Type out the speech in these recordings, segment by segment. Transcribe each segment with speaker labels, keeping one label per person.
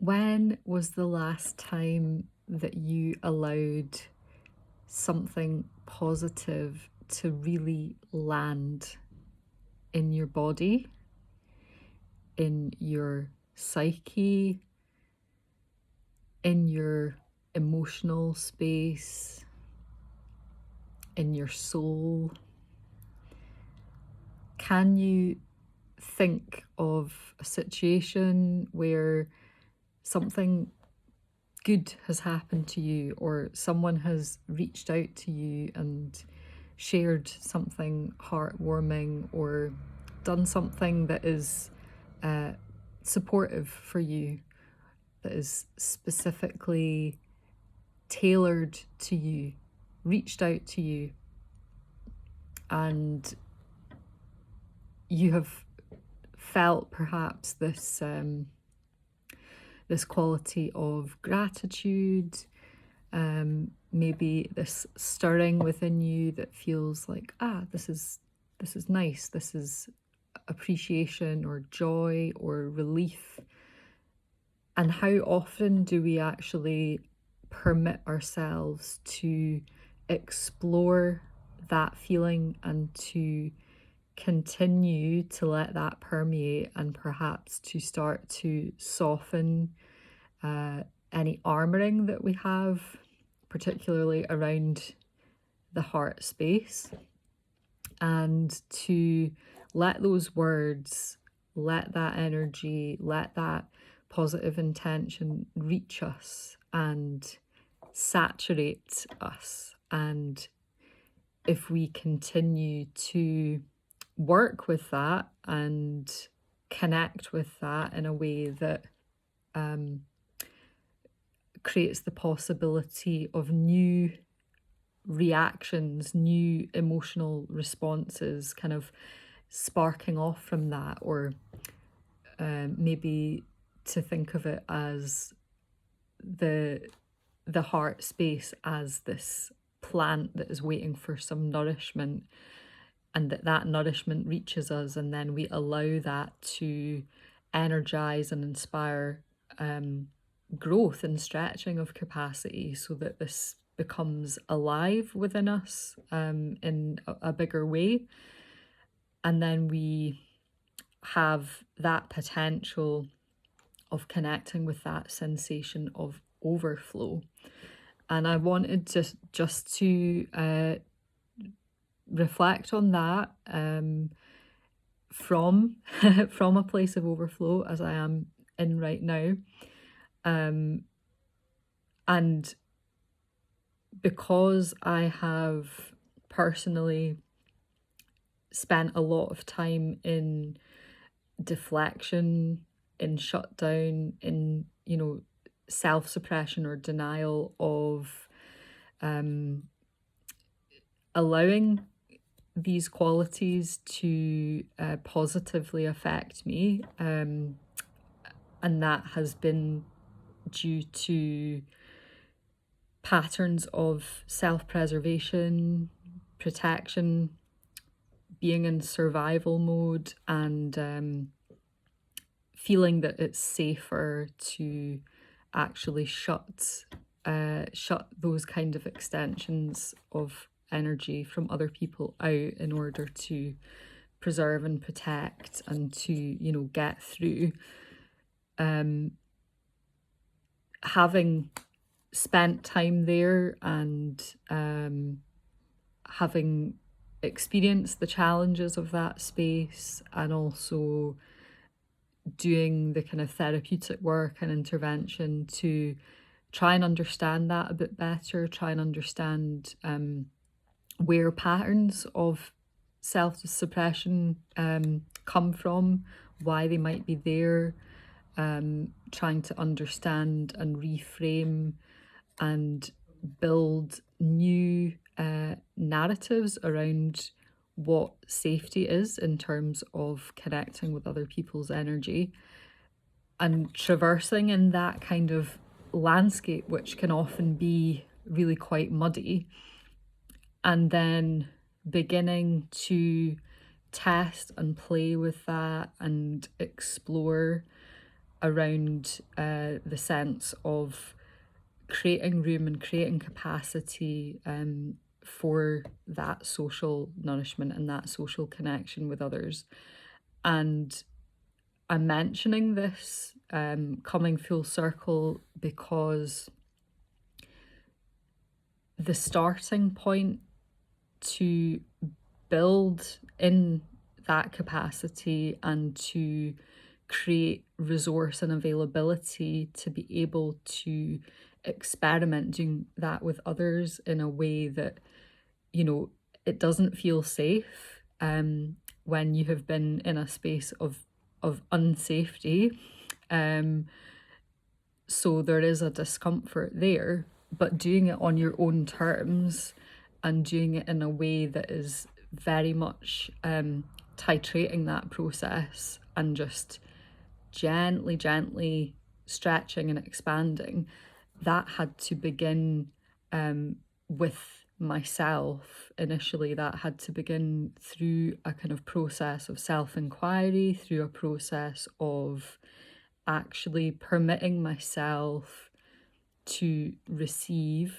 Speaker 1: When was the last time that you allowed something positive to really land in your body, in your psyche, in your emotional space, in your soul? Can you think of a situation where something good has happened to you, or someone has reached out to you and shared something heartwarming, or done something that is uh, supportive for you, that is specifically tailored to you, reached out to you, and you have felt perhaps this quality of gratitude, maybe this stirring within you that feels like, this is nice, this is appreciation or joy or relief. And how often do we actually permit ourselves to explore that feeling and to continue to let that permeate, and perhaps to start to soften any armoring that we have, particularly around the heart space, and to let those words, let that energy, let that positive intention reach us and saturate us. And if we continue to work with that and connect with that in a way that creates the possibility of new reactions, new emotional responses kind of sparking off from that, or maybe to think of it as the heart space as this plant that is waiting for some nourishment, and that nourishment reaches us, and then we allow that to energize and inspire growth and stretching of capacity, so that this becomes alive within us in a bigger way. And then we have that potential of connecting with that sensation of overflow. And I wanted just to reflect on that from from a place of overflow, as I am in right now. And because I have personally spent a lot of time in deflection, in shutdown, in, self-suppression or denial of allowing these qualities to positively affect me, and that has been due to patterns of self-preservation, protection, being in survival mode, and feeling that it's safer to actually shut those kind of extensions of energy from other people out in order to preserve and protect and to, get through. Having spent time there and having experienced the challenges of that space, and also doing the kind of therapeutic work and intervention to try and understand that a bit better, try and understand where patterns of self-suppression come from, why they might be there, trying to understand and reframe and build new narratives around what safety is in terms of connecting with other people's energy, and traversing in that kind of landscape, which can often be really quite muddy, and then beginning to test and play with that and explore around the sense of creating room and creating capacity for that social nourishment and that social connection with others. And I'm mentioning this coming full circle because the starting point to build in that capacity and to create resource and availability to be able to experiment doing that with others in a way that, you know, it doesn't feel safe when you have been in a space of unsafety. So there is a discomfort there, but doing it on your own terms and doing it in a way that is very much titrating that process and just gently stretching and expanding, that had to begin with myself initially. That had to begin through a kind of process of self-inquiry, through a process of actually permitting myself to receive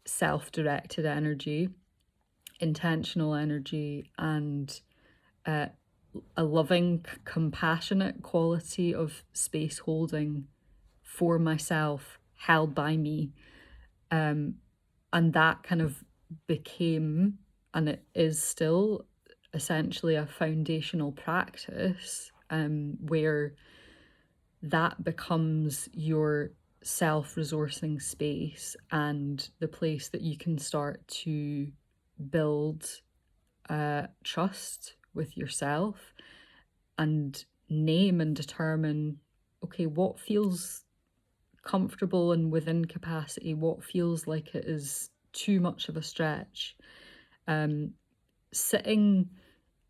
Speaker 1: self-directed energy, intentional energy, and a loving, compassionate quality of space holding for myself held by me. And that kind of became, and it is still, essentially a foundational practice where that becomes your self-resourcing space and the place that you can start to build trust with yourself and name and determine, okay, what feels comfortable and within capacity, what feels like it is too much of a stretch. Sitting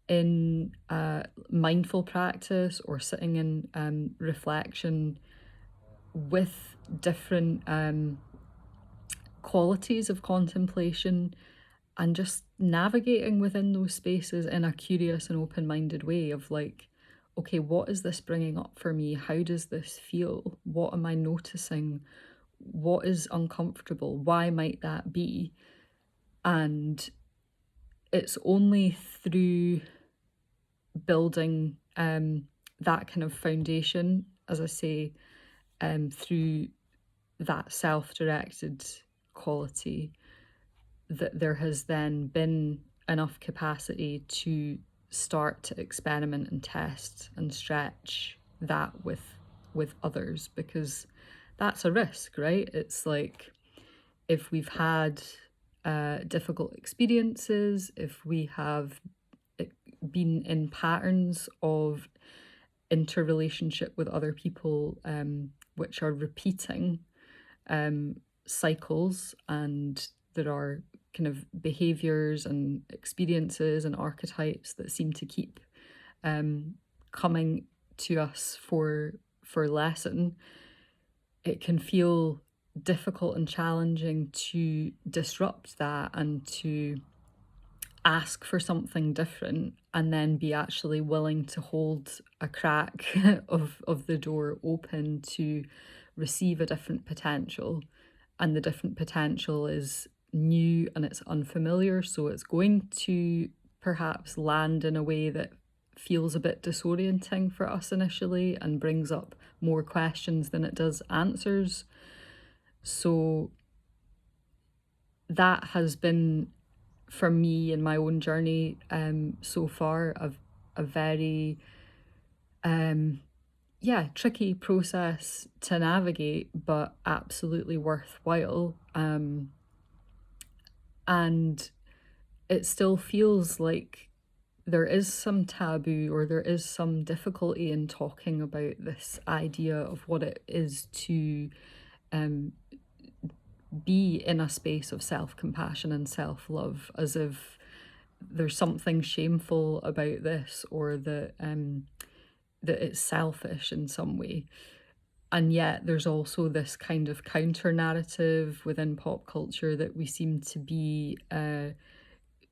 Speaker 1: in mindful practice or sitting in reflection with different qualities of contemplation and just navigating within those spaces in a curious and open-minded way of like, okay, what is this bringing up for me? How does this feel? What am I noticing? What is uncomfortable? Why might that be? And it's only through building that kind of foundation, as I say, through that self-directed quality, that there has then been enough capacity to start to experiment and test and stretch that with others, because that's a risk, right? It's like if we've had difficult experiences, if we have been in patterns of interrelationship with other people which are repeating cycles, and there are kind of behaviors and experiences and archetypes that seem to keep coming to us for lesson, it can feel difficult and challenging to disrupt that and to ask for something different and then be actually willing to hold a crack of the door open to receive a different potential. And the different potential is new and it's unfamiliar, so it's going to perhaps land in a way that feels a bit disorienting for us initially and brings up more questions than it does answers. So that has been, for me in my own journey so far, a very tricky process to navigate, but absolutely worthwhile. And it still feels like there is some taboo or there is some difficulty in talking about this idea of what it is to be in a space of self-compassion and self-love, as if there's something shameful about this, or that it's selfish in some way. And yet there's also this kind of counter narrative within pop culture that we seem to be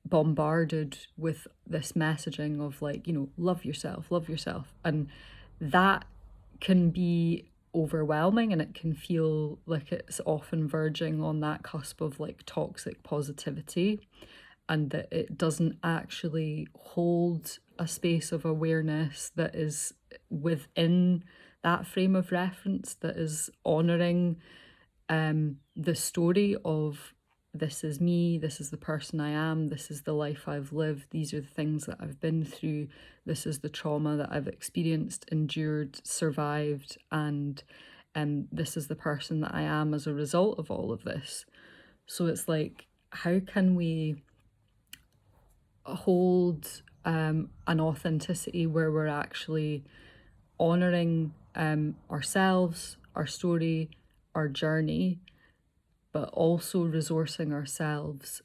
Speaker 1: bombarded with this messaging of like, you know, love yourself. And that can be overwhelming, and it can feel like it's often verging on that cusp of like toxic positivity, and that it doesn't actually hold a space of awareness that is within that frame of reference, that is honoring the story of this is me, this is the person I am, this is the life I've lived, these are the things that I've been through, this is the trauma that I've experienced, endured, survived, and this is the person that I am as a result of all of this. So it's like, how can we hold an authenticity where we're actually honoring ourselves, our story, our journey, but also resourcing ourselves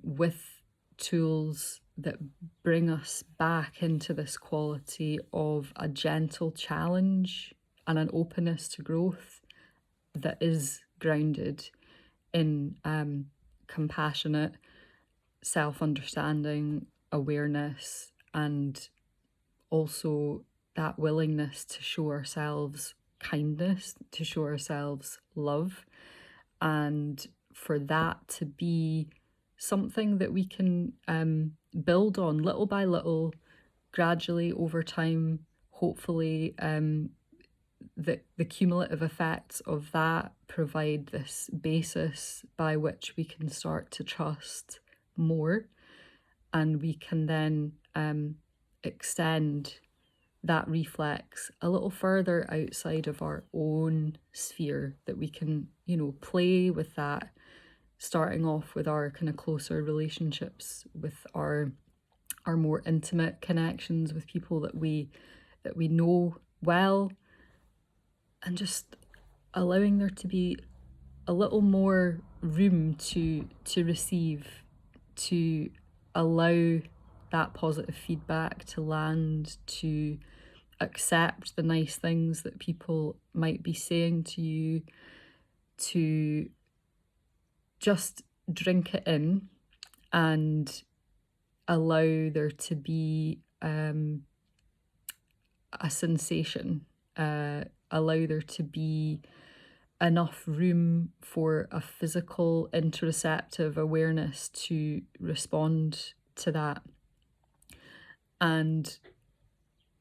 Speaker 1: with tools that bring us back into this quality of a gentle challenge and an openness to growth that is grounded in compassionate self-understanding, awareness, and also that willingness to show ourselves kindness, to show ourselves love, and for that to be something that we can build on little by little, gradually over time. Hopefully, the cumulative effects of that provide this basis by which we can start to trust more, and we can then extend that reflex a little further outside of our own sphere, that we can, play with that, starting off with our kind of closer relationships, with our more intimate connections with people that we know well, and just allowing there to be a little more room to receive, to allow that positive feedback to land, to accept the nice things that people might be saying to you, to just drink it in and allow there to be a sensation, allow there to be enough room for a physical interoceptive awareness to respond to that. And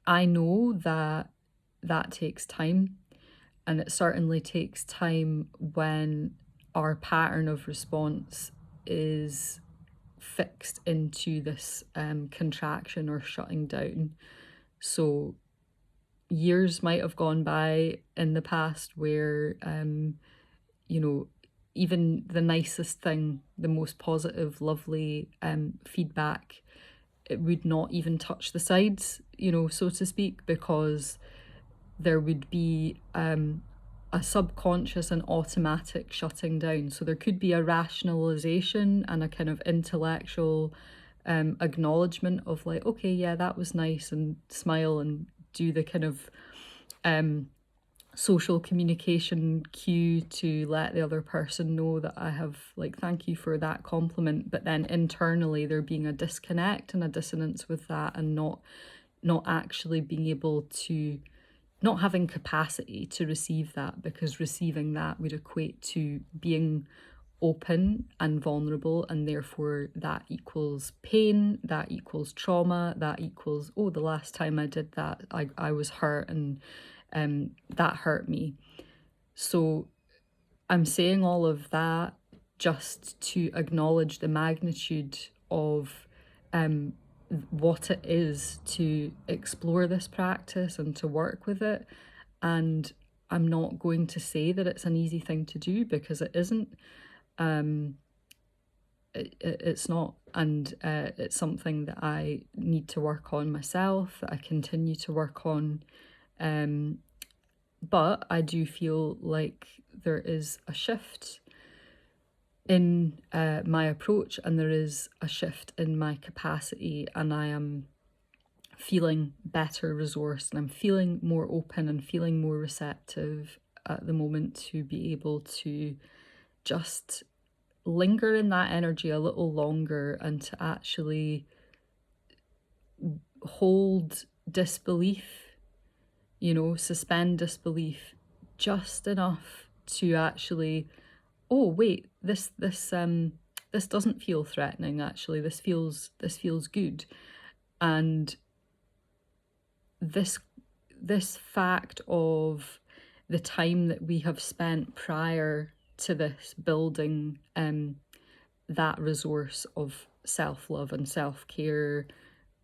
Speaker 1: I know that that takes time, and it certainly takes time when our pattern of response is fixed into this contraction or shutting down. So years might have gone by in the past where, even the nicest thing, the most positive, lovely feedback, it would not even touch the sides, so to speak, because there would be a subconscious and automatic shutting down. So there could be a rationalization and a kind of intellectual acknowledgement of like, okay, yeah, that was nice, and smile and do the kind of social communication cue to let the other person know that I have, like, thank you for that compliment. But then internally there being a disconnect and a dissonance with that, and not actually being able to, not having capacity to receive that, because receiving that would equate to being open and vulnerable, and therefore that equals pain, that equals trauma, that equals, oh, the last time I did that, I was hurt, and that hurt me. So I'm saying all of that just to acknowledge the magnitude of what it is to explore this practice and to work with it. And I'm not going to say that it's an easy thing to do, because it isn't. It's not, and it's something that I need to work on myself, that I continue to work on. But I do feel like there is a shift in my approach, and there is a shift in my capacity, and I am feeling better resourced, and I'm feeling more open and feeling more receptive at the moment to be able to just linger in that energy a little longer, and to actually hold disbelief suspend disbelief just enough to actually, oh wait, this doesn't feel threatening. Actually, this feels good. And this fact of the time that we have spent prior to this building that resource of self-love and self-care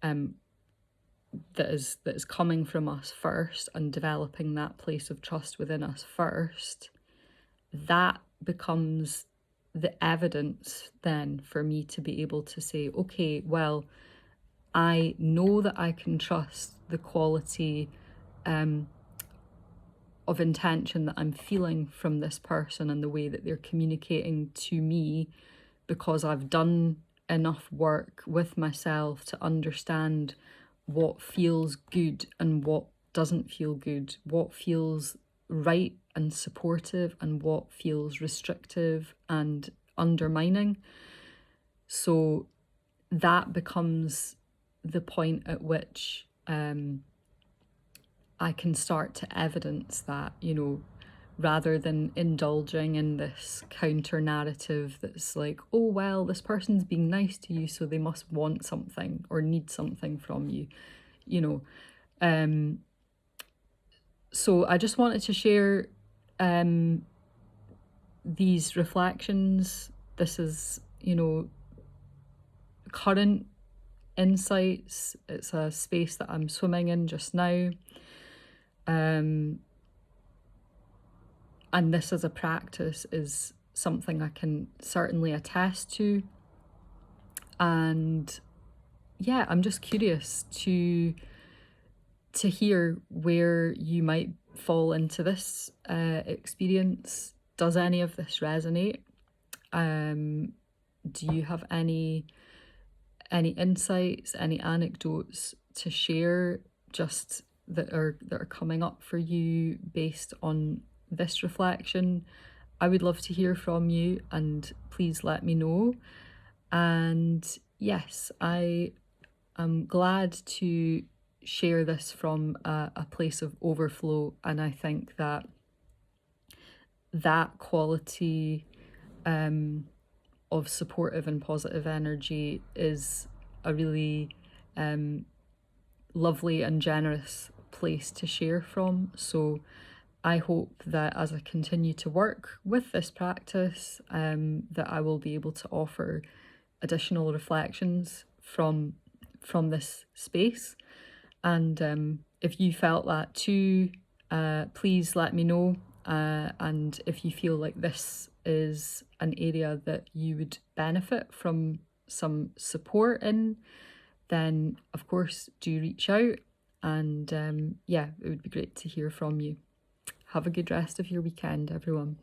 Speaker 1: that is coming from us first, and developing that place of trust within us first, that becomes the evidence then for me to be able to say, okay, well, I know that I can trust the quality of intention that I'm feeling from this person and the way that they're communicating to me, because I've done enough work with myself to understand what feels good and what doesn't feel good, what feels right and supportive and what feels restrictive and undermining. So that becomes the point at which I can start to evidence that, rather than indulging in this counter narrative that's like, oh, well, this person's being nice to you, so they must want something or need something from you, So I just wanted to share these reflections. This is, current insights. It's a space that I'm swimming in just now. And this as a practice is something I can certainly attest to. And yeah, I'm just curious to hear where you might fall into this experience. Does any of this resonate? Do you have any insights, any anecdotes to share, just that are coming up for you based on this reflection? I would love to hear from you, and please let me know. And yes, I am glad to share this from a place of overflow, and I think that quality of supportive and positive energy is a really lovely and generous place to share from. So I hope that as I continue to work with this practice, that I will be able to offer additional reflections from this space. And if you felt that too, please let me know. And if you feel like this is an area that you would benefit from some support in, then of course do reach out. And yeah, it would be great to hear from you. Have a good rest of your weekend, everyone.